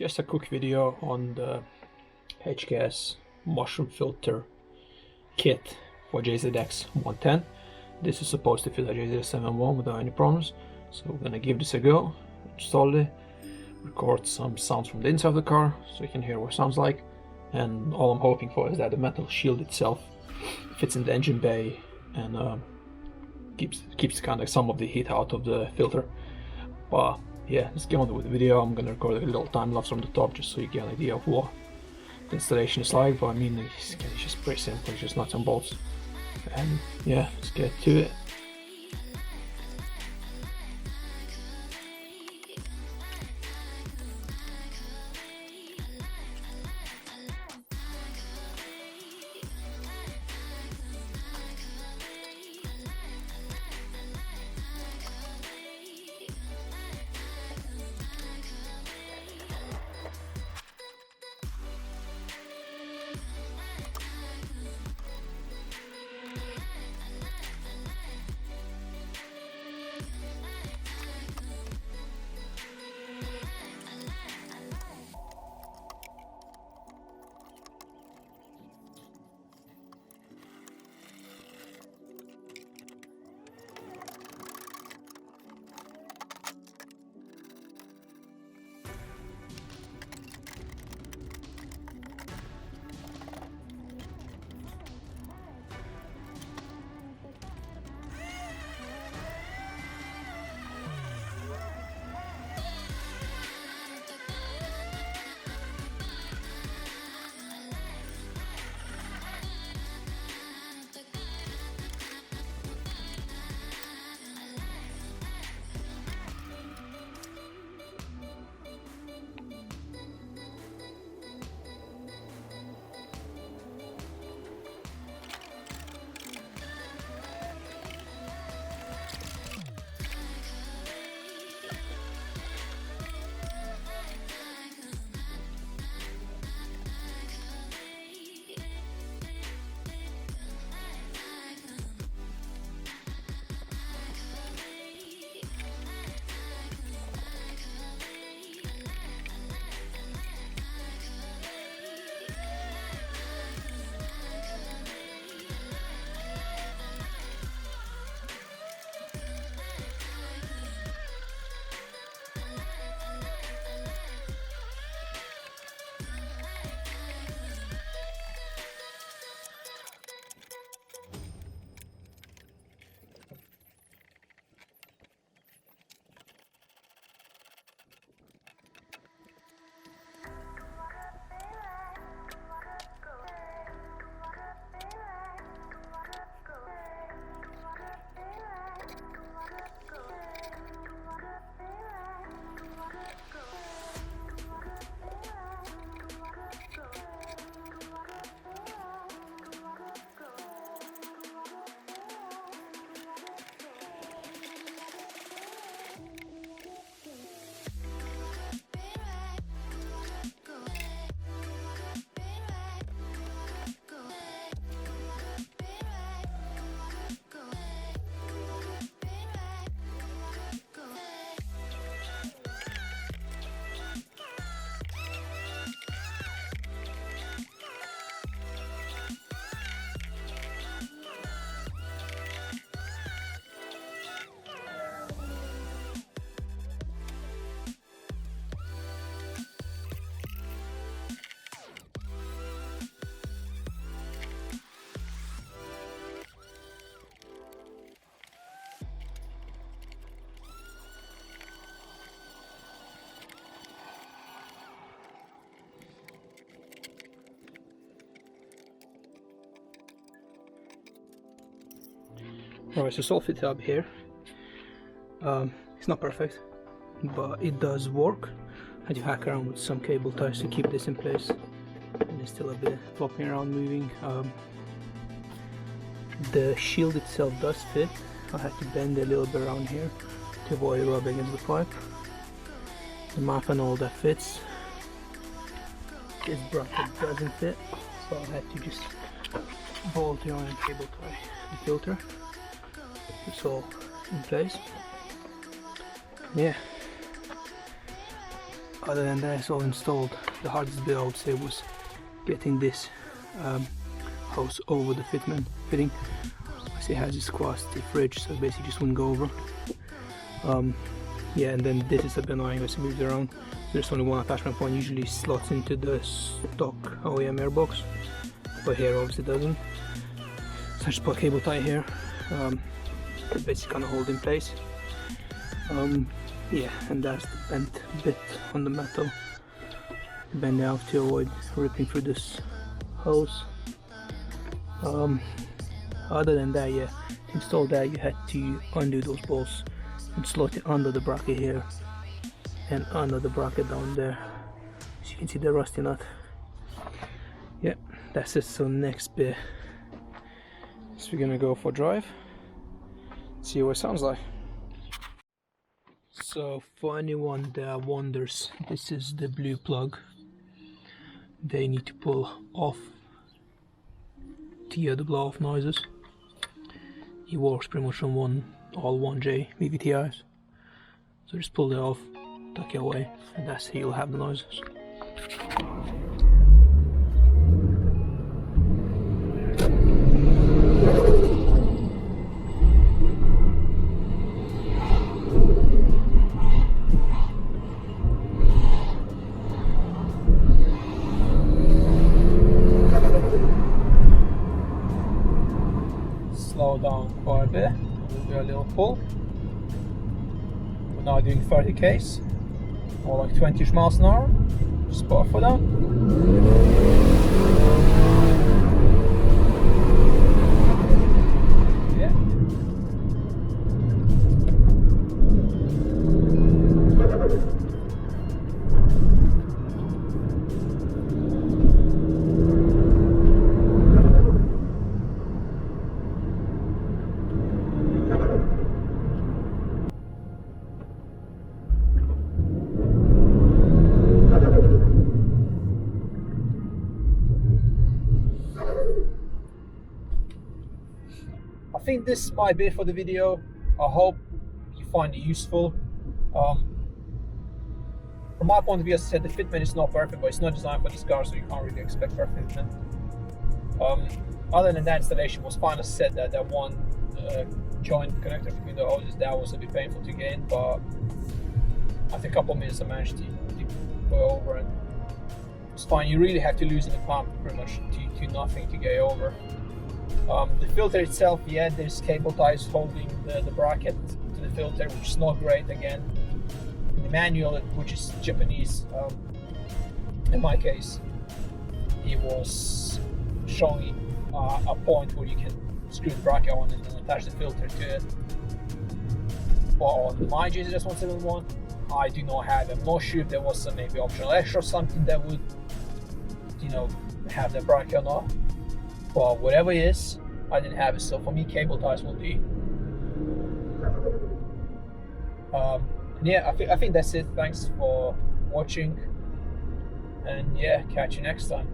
Just a quick video on the HKS mushroom filter kit for JZS110. This is supposed to fit a JZS171 without any problems, so we're gonna give this a go, install it, record some sounds from the inside of the car so you can hear what it sounds like, and all I'm hoping for is that the metal shield itself fits in the engine bay and keeps kind of some of the heat out of the filter. But yeah, let's get on with the video. I'm gonna record a little time lapse from the top just so you get an idea of what the installation is like. But I mean, it's just pretty simple, it's just nuts and bolts. And yeah, let's get to it. Alright, so it's all fitted up here. It's not perfect, but it does work. I had to hack around with some cable ties to keep this in place, and there's still a bit flopping around, moving. The shield itself does fit. I had to bend a little bit around here to avoid rubbing against the pipe. The map and all that fits. This bracket doesn't fit, so I had to just bolt it on and cable tie the filter. It's all in place. Yeah, other than that, it's all installed. The hardest bit I would say was getting this hose over the fitting. See, it has this cross the fridge, so basically just wouldn't go over. Yeah, and then this is a bit annoying as it moves around. So there's only one attachment point, usually slots into the stock OEM airbox, but here obviously doesn't. So I just put a cable tie here, to basically kind of hold in place. Yeah, and that's the bent bit on the metal. Bend it out to avoid ripping through this hose. Other than that, yeah, to install that you had to undo those bolts and slot it under the bracket here and under the bracket down there. As you can see, the rusty nut. Yeah, that's it. So next bit, so we're gonna go for a drive, see what it sounds like. So for anyone that wonders, this is the blue plug they need to pull off to hear the blow off noises. It works pretty much on all 1J VVTIs. So just pull it off, tuck it away, and that's how you'll have the noises. Slow down quite a bit, we'll do a little pull. We're now doing 30 Ks, or like 20 miles an hour. Just put our foot down. Yeah. I think this might be it for the video. I hope you find it useful. From my point of view, as I said, the fitment is not perfect, but it's not designed for this car, so you can't really expect perfect fitment. Other than that, installation was fine. As I said, that one joint connector between the hoses, that was a bit painful to gain, but after a couple of minutes I managed to go over, and it's fine. You really have to loosen the pump pretty much to nothing to get over. The filter itself, yeah, there's cable ties holding the bracket to the filter, which is not great. Again, in the manual, which is Japanese, in my case, it was showing a point where you can screw the bracket on and then attach the filter to it. But on my JZS171, I do not have it. I'm not sure if there was some maybe optional extra or something that would, you know, have the bracket or not. But whatever it is, I didn't have it, so for me cable ties will do. Yeah, I think that's it. Thanks for watching, and yeah, catch you next time.